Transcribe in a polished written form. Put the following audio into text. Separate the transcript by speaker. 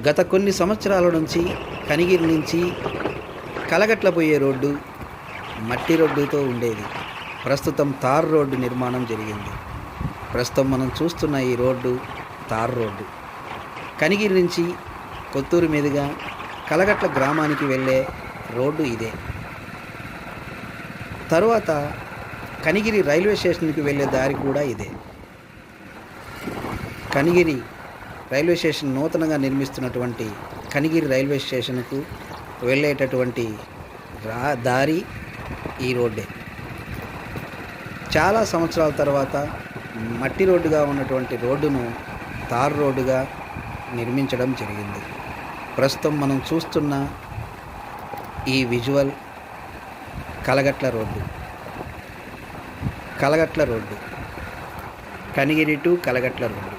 Speaker 1: గత కొన్ని సంవత్సరాల నుంచి కనిగిరి నుంచి కలగట్ల పోయే రోడ్డు మట్టి రోడ్డుతో ఉండేది. ప్రస్తుతం తార్ రోడ్డు నిర్మాణం జరిగింది. ప్రస్తుతం మనం చూస్తున్న ఈ రోడ్డు తార్ రోడ్డు. కనిగిరి నుంచి కొత్తూరు మీదుగా కలగట్ల గ్రామానికి వెళ్ళే రోడ్డు ఇదే. తరువాత కనిగిరి రైల్వే స్టేషన్కి వెళ్ళే దారి కూడా ఇదే. కనిగిరి రైల్వే స్టేషన్ నూతనంగా నిర్మిస్తున్నటువంటి కనిగిరి రైల్వే స్టేషన్కు వెళ్ళేటటువంటి దారి ఈ రోడ్డే. చాలా సంవత్సరాల తర్వాత మట్టి రోడ్డుగా ఉన్నటువంటి రోడ్డును తార్ రోడ్డుగా నిర్మించడం జరిగింది. ప్రస్తుతం మనం చూస్తున్న ఈ visual Kalagatla road. Kalagatla road, Kanigiri to Kalagatla road.